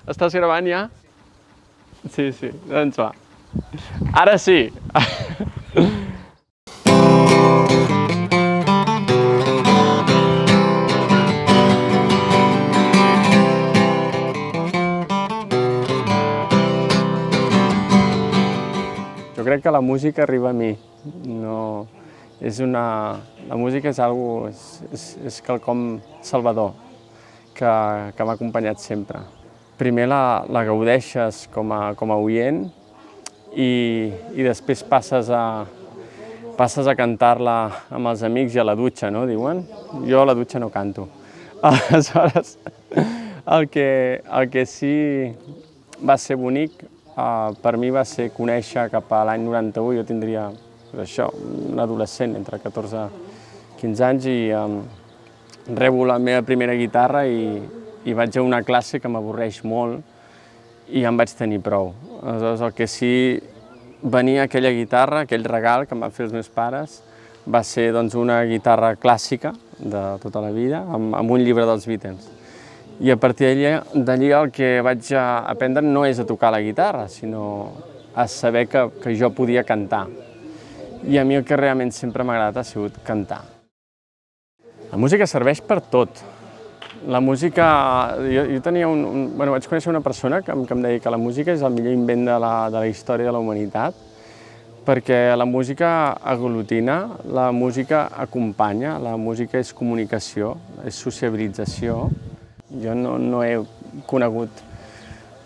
Estàs gravant ja? Sí, sí, doncs va. Ara sí! Jo crec que la música arriba a mi. No, la música és algo, és quelcom salvador que m'ha acompanyat sempre. Primer la gaudeixes com a oient i després passes a cantar-la amb els amics i a la dutxa, no, diuen? Jo a la dutxa no canto. Aleshores, el que sí va ser bonic per mi va ser conèixer cap a l'any 91, jo tindria un adolescent entre 14 i 15 anys i rebo la meva primera guitarra i vaig a una classe que m'avorreix molt i ja en vaig tenir prou. Aleshores, el que sí venia aquella guitarra, aquell regal que em van fer els meus pares, va ser doncs, una guitarra clàssica de tota la vida, amb un llibre dels Beatles. I a partir d'allí el que vaig aprendre no és a tocar la guitarra, sinó a saber que jo podia cantar. I a mi el que realment sempre m'ha agradat ha sigut cantar. La música serveix per tot. La música... Jo tenia vaig conèixer una persona que em deia que la música és el millor invent de la història de la humanitat, perquè la música aglutina, la música acompanya, la música és comunicació, és sociabilització. Jo no he conegut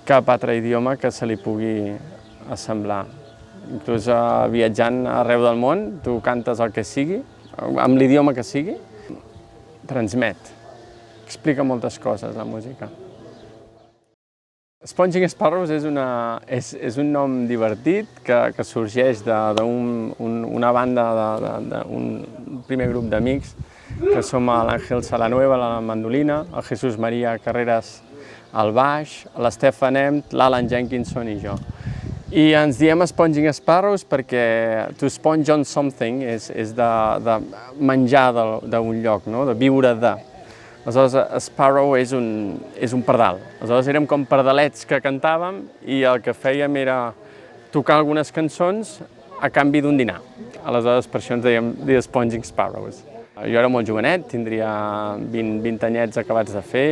cap altre idioma que se li pugui assemblar. Inclús viatjant arreu del món, tu cantes el que sigui, amb l'idioma que sigui, transmet, explica moltes coses, la música. Sponging Sparrows és un nom divertit que sorgeix d'una banda, d'un primer grup d'amics, que som l'Àngel Salanueva a la mandolina, el Jesús María Carreras al baix, l'Stefan Emt, l'Alan Jenkinson i jo. I ens diem Sponging Sparrows perquè to sponge on something és de menjar d'un lloc, de viure de. Aleshores, Sparrow és un pardal. Aleshores, érem com pardalets que cantàvem i el que fèiem era tocar algunes cançons a canvi d'un dinar. Aleshores, per això ens dèiem The Sponging Sparrows. Jo era molt jovenet, tindria 20 anyets acabats de fer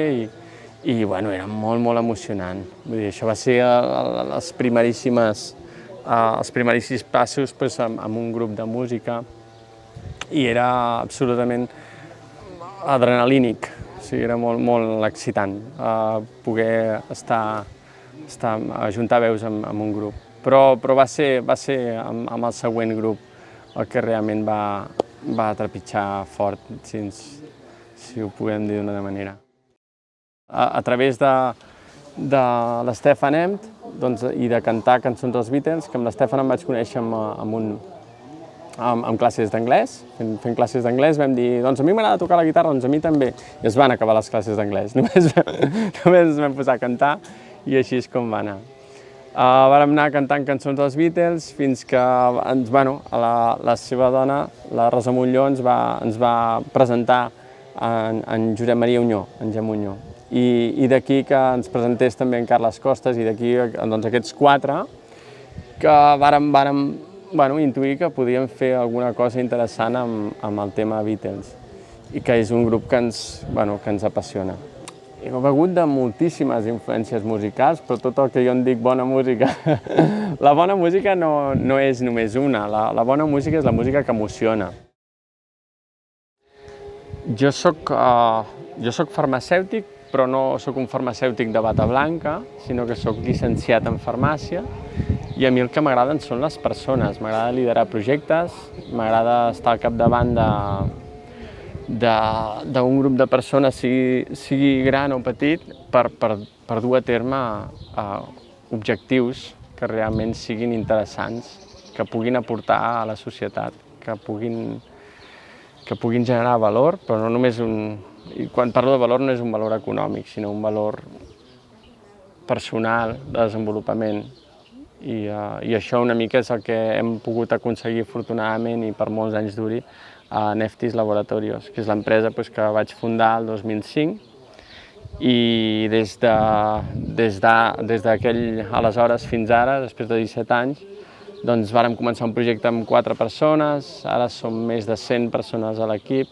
i era molt, molt emocionant. Vull dir, això va ser els primeríssims passos amb un grup de música i era absolutament adrenalínic, o sigui, era molt, molt excitant poder ajuntar veus amb un grup. Però va ser amb el següent grup el que realment va trepitjar fort, si ho podem dir d'una manera. A través de l'Stefan Emt i de cantar cançons dels Beatles, que amb l'Stefan em vaig conèixer amb classes d'anglès. Fent classes d'anglès vam dir, doncs a mi m'agrada tocar la guitarra, doncs a mi també. I es van acabar les classes d'anglès. Només ens vam posar a cantar i així és com va anar. Vàrem anar cantant cançons dels Beatles fins que la seva dona, la Rosa Montlló, ens va presentar en Josep Maria Unyó, en Gem Unyó. I d'aquí que ens presentés també en Carles Costes i d'aquí aquests quatre que vàrem intuir que podíem fer alguna cosa interessant amb el tema Beatles i que és un grup que ens apassiona. He begut de moltíssimes influències musicals, però tot el que jo en dic bona música, la bona música no és només una, la bona música és la música que emociona. Jo soc farmacèutic, però no soc un farmacèutic de bata blanca, sinó que soc llicenciat en farmàcia i a mi el que m'agraden són les persones, m'agrada liderar projectes, m'agrada estar al capdavant d'un grup de persones, sigui gran o petit, per dur a terme objectius que realment siguin interessants, que puguin aportar a la societat, que puguin generar valor, però no només i quan parlo de valor no és un valor econòmic, sinó un valor personal, de desenvolupament. I això una mica és el que hem pogut aconseguir afortunadament i per molts anys duri a Neftis Laboratorios, que és l'empresa que vaig fundar el 2005 i des d'aquell aleshores fins ara, després de 17 anys, doncs vàrem començar un projecte amb 4 persones, ara som més de 100 persones a l'equip.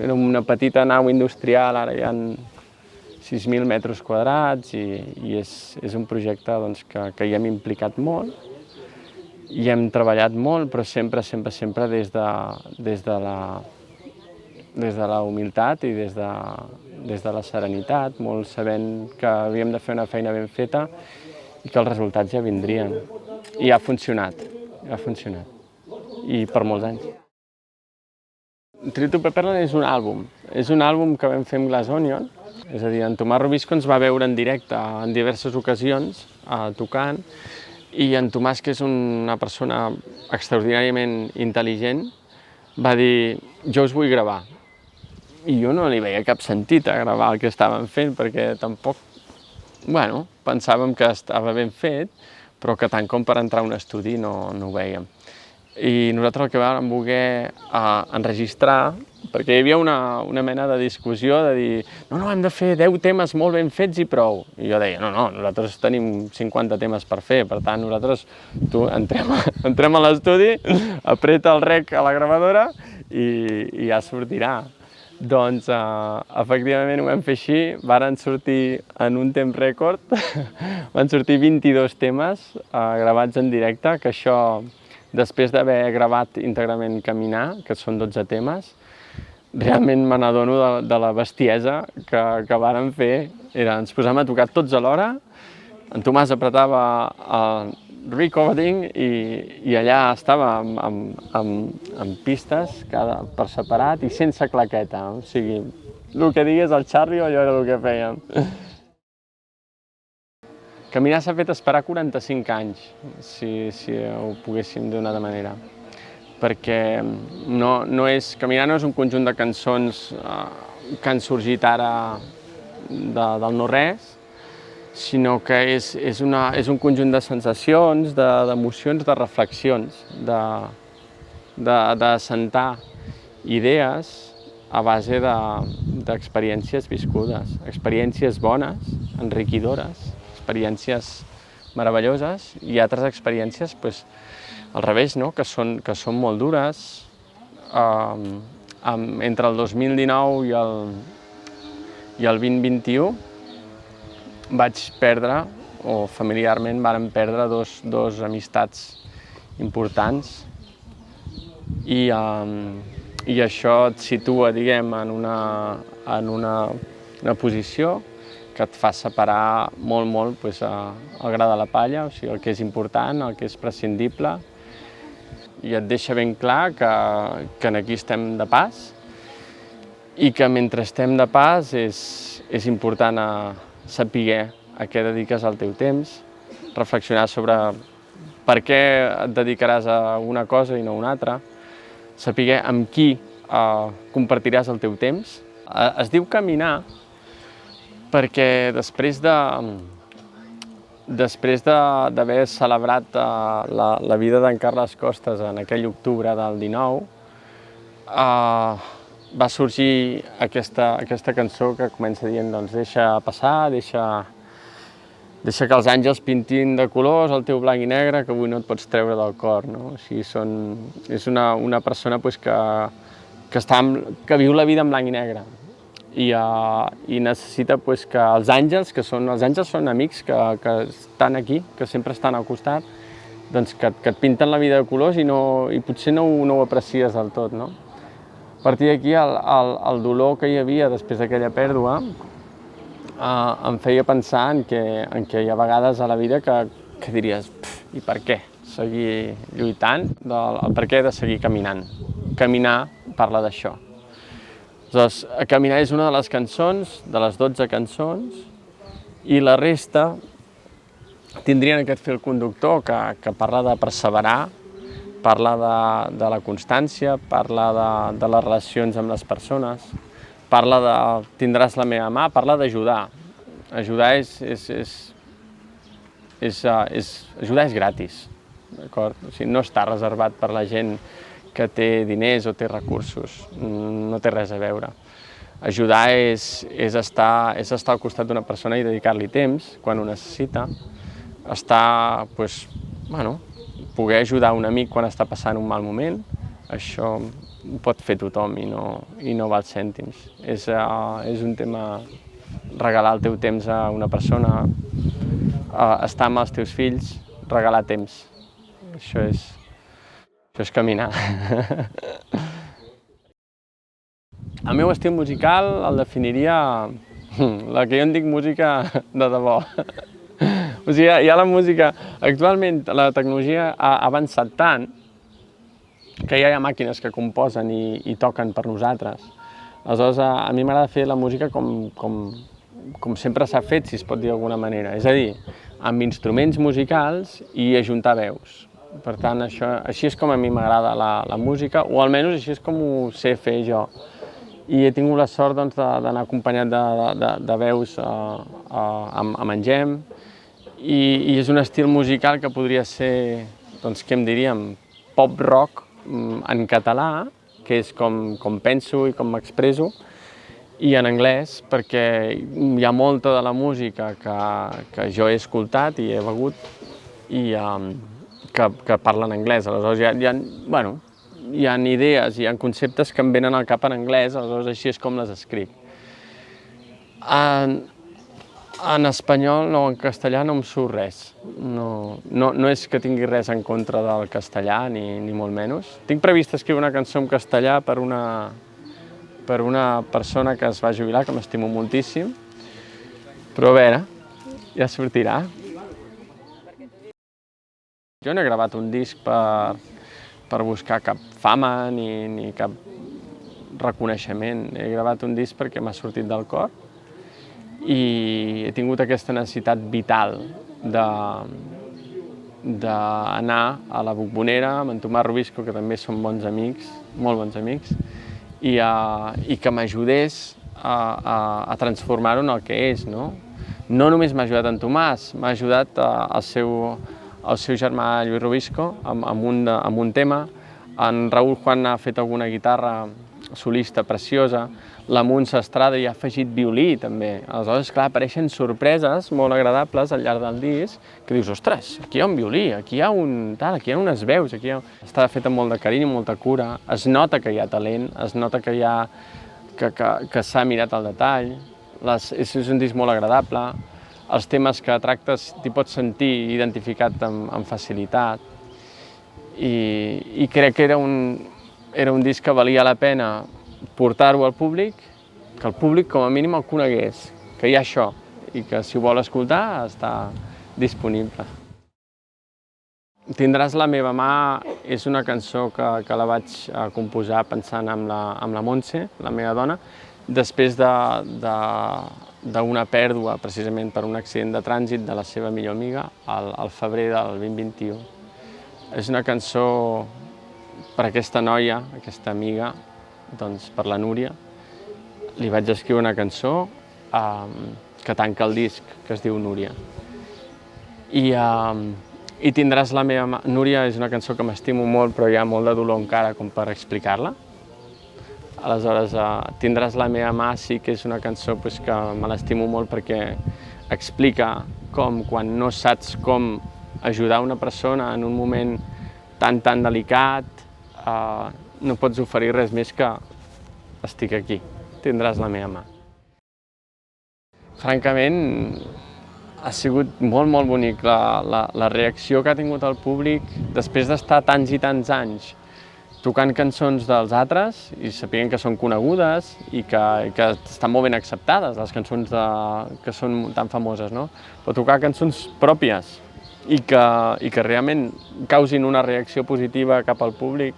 Era una petita nau industrial, ara hi ha 6.000 metres quadrats i és un projecte doncs, que hi hem implicat molt i hem treballat molt, però sempre des de la humilitat i des de la serenitat, molt sabent que havíem de fer una feina ben feta i que els resultats ja vindrien. I ha funcionat, i per molts anys. Trio to Pepperland és un àlbum que vam fer amb Glass Onion, és a dir, en Tomàs Robisco ens va veure en directe en diverses ocasions tocant, i en Tomàs, que és una persona extraordinàriament intel·ligent, va dir: jo us vull gravar. I jo no li veia cap sentit a gravar el que estàvem fent, perquè tampoc, bueno, pensàvem que estava ben fet, però que tant com per entrar a un estudi no ho vèiem. I nosaltres el que vam voler enregistrar, perquè hi havia una mena de discussió de dir no, hem de fer 10 temes molt ben fets i prou. I jo deia, no, nosaltres tenim 50 temes per fer, per tant, nosaltres entrem a l'estudi, apreta el rec a la gravadora i ja sortirà. Doncs, efectivament, ho vam fer així, varen sortir en un temps rècord, van sortir 22 temes gravats en directe, que això, després d'haver gravat íntegrament Caminar, que són 12 temes, realment me n'adono de la bestiesa que vàrem fer. Ens posàvem a tocar tots alhora, en Tomàs apretava el recording i allà estava amb pistes per separat i sense claqueta. O sigui, el que digués el Charlie, allò era el que fèiem. Caminar s'ha fet esperar 45 anys, si ho poguéssim dir d'una manera. Perquè Caminar no és un conjunt de cançons que han sorgit ara del no-res, sinó que és un conjunt de sensacions, d'emocions, de reflexions, d'assentar idees a base d'experiències viscudes, experiències bones, enriquidores, experiències meravelloses i altres experiències al revés, que són molt dures. Entre el 2019 i el 2021 vaig perdre, o familiarment vàrem perdre, dos amistats importants i això et situa, diguem, en una posició que et fa separar molt el gra de la palla, o sigui, el que és important, el que és prescindible, i et deixa ben clar que aquí estem de pas i que mentre estem de pas és important saber a què dediques el teu temps, reflexionar sobre per què et dedicaràs a una cosa i no a una altra, saber amb qui compartiràs el teu temps. Es diu Caminar perquè després d'haver celebrat la vida d'en Carles Costes en aquell octubre del 19, va sorgir aquesta cançó que comença dient deixa passar, deixa que els àngels pintin de colors el teu blanc i negre, que avui no et pots treure del cor. O sigui, és una persona que viu la vida en blanc i negre i necessita que els àngels, els àngels són amics que estan aquí, que sempre estan al costat, que et pinten la vida de colors i potser no ho aprecies del tot. A partir d'aquí, el dolor que hi havia després d'aquella pèrdua em feia pensar en què hi ha vegades a la vida que diries i per què seguir lluitant, el per què de seguir caminant. Caminar parla d'això. Aleshores, Caminar és una de les cançons, de les 12 cançons, i la resta tindrien aquest fil conductor que parla de perseverar, parla de la constància, parla de les relacions amb les persones, parla de tindràs la meva mà, parla d'ajudar. Ajudar és gratis, d'acord? O sigui, no està reservat per la gent que té diners o té recursos, no té res a veure. Ajudar és estar al costat d'una persona i dedicar-li temps quan ho necessita. Poder ajudar un amic quan està passant un mal moment, això ho pot fer tothom i no val cèntims. És un tema, regalar el teu temps a una persona, estar amb els teus fills, regalar temps. Això és caminar. El meu estil musical el definiria la que jo en dic música de debò. O sigui, hi ha la música... Actualment la tecnologia ha avançat tant que ja hi ha màquines que composen i toquen per nosaltres. Aleshores, a mi m'agrada fer la música com sempre s'ha fet, si es pot dir d'alguna manera. És a dir, amb instruments musicals i ajuntar veus. Per tant, així és com a mi m'agrada la música, o almenys així és com ho sé fer jo. I he tingut la sort d'anar acompanyat de veus amb en Gem, i és un estil musical que podria ser, què en diríem, pop-rock en català, que és com penso i com m'expreso, i en anglès, perquè hi ha molta de la música que jo he escoltat i he begut i que parla en anglès. Aleshores, hi ha idees, hi ha conceptes que em venen al cap en anglès, aleshores així és com les escric. En espanyol, no, en castellà no em surt res. No és que tingui res en contra del castellà, ni molt menys. Tinc previst escriure una cançó en castellà per una persona que es va jubilar, que m'estimo moltíssim, però a veure, ja sortirà. Jo no he gravat un disc per buscar cap fama ni cap reconeixement. He gravat un disc perquè m'ha sortit del cor i he tingut aquesta necessitat vital d'anar a la Bombonera amb en Tomàs Rubisco, que també som bons amics, molt bons amics, i que m'ajudés a transformar-ho en el que és, no? No només m'ha ajudat en Tomàs, m'ha ajudat el seu germà Lluís Rubisco amb un tema. En Raül Juan ha fet alguna guitarra solista preciosa, la Montse Estrada hi ha afegit violí també. Aleshores, clar, apareixen sorpreses molt agradables al llarg del disc que dius, ostres, aquí hi ha un violí, aquí hi ha unes veus, està fet amb molt de carinyo, molta cura, es nota que hi ha talent, es nota que s'ha mirat el detall, és un disc molt agradable, els temes que tractes t'hi pots sentir identificat amb facilitat i crec que era un disc que valia la pena portar-ho al públic, que el públic com a mínim el conegués, que hi ha això i que si ho vol escoltar està disponible. Tindràs la meva mà és una cançó que la vaig composar pensant en la Montse, la meva dona, després d'una pèrdua, precisament per un accident de trànsit de la seva millor amiga, al febrer del 2021. És una cançó per aquesta noia, aquesta amiga, per la Núria. Li vaig escriure una cançó que tanca el disc, que es diu Núria. I tindràs la meva mà. Núria és una cançó que m'estimo molt, però hi ha molt de dolor encara com per explicar-la. Aleshores, Tindràs la meva mà sí que és una cançó que me l'estimo molt perquè explica com quan no saps com ajudar una persona en un moment tan delicat, no pots oferir res més que estic aquí, tindràs la meva mà. Francament, ha sigut molt bonic la reacció que ha tingut el públic després d'estar tants i tants anys tocant cançons dels altres i sapient que són conegudes i que estan molt ben acceptades, les cançons que són tan famoses, no? Però tocar cançons pròpies i que realment causin una reacció positiva cap al públic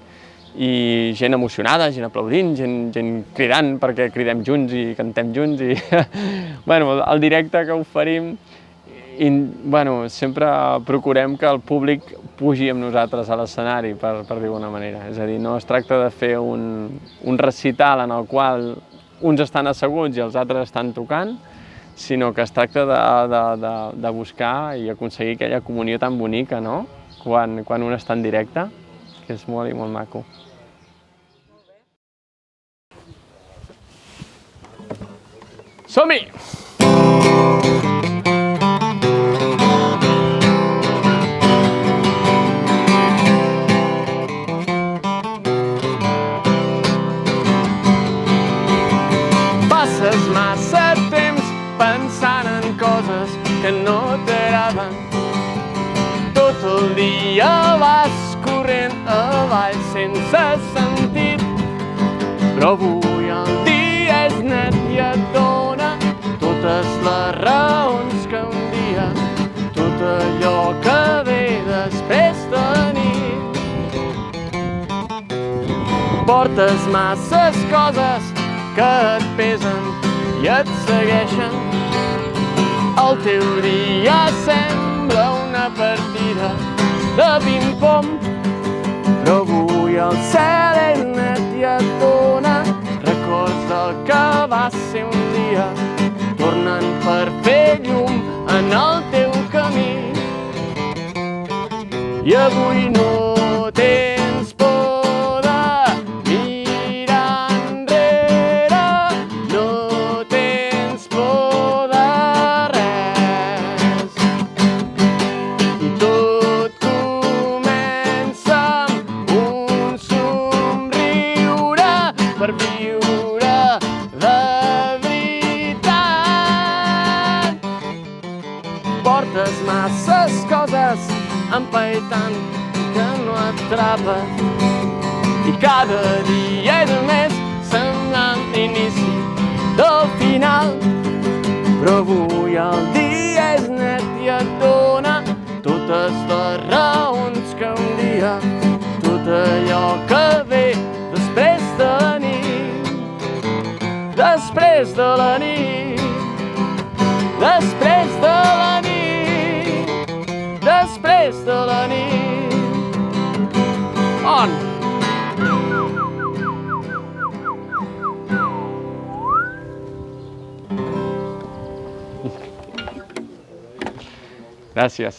i gent emocionada, gent aplaudint, gent cridant perquè cridem junts i cantem junts i el directe que oferim i sempre procurem que el públic pugi amb nosaltres a l'escenari, per dir-ho d'una manera. És a dir, no es tracta de fer un recital en el qual uns estan asseguts i els altres estan tocant, sinó que es tracta de buscar i aconseguir aquella comunió tan bonica, no?, quan un està en directe, que és molt i molt maco. Som-hi! Passes massa temps pensant en coses que no t'agraden. Tot el dia vas corrent avall sense sentit, però avui el dia és net i et dona totes les raons que un dia, tot allò que ve després de nit. Portes masses coses que et pesen i et segueixen. El teu dia sembla una partida de ping-pong, però avui el cel és net i et dona records del que va ser un dia. Tornen per fer llum en el teu camí. I avui no tens por de mirar enrere, no tens por de res. I tot comença amb un somriure per viure de veritat. Portes masses coses empaitant que no atrapes, i cada dia és més semblant l'inici del final. Però avui el dia és net i et dona totes les raons que un dia, tot allò que ve després de la nit, després de la nit, després de la nit, després de la nit. On? Gràcies.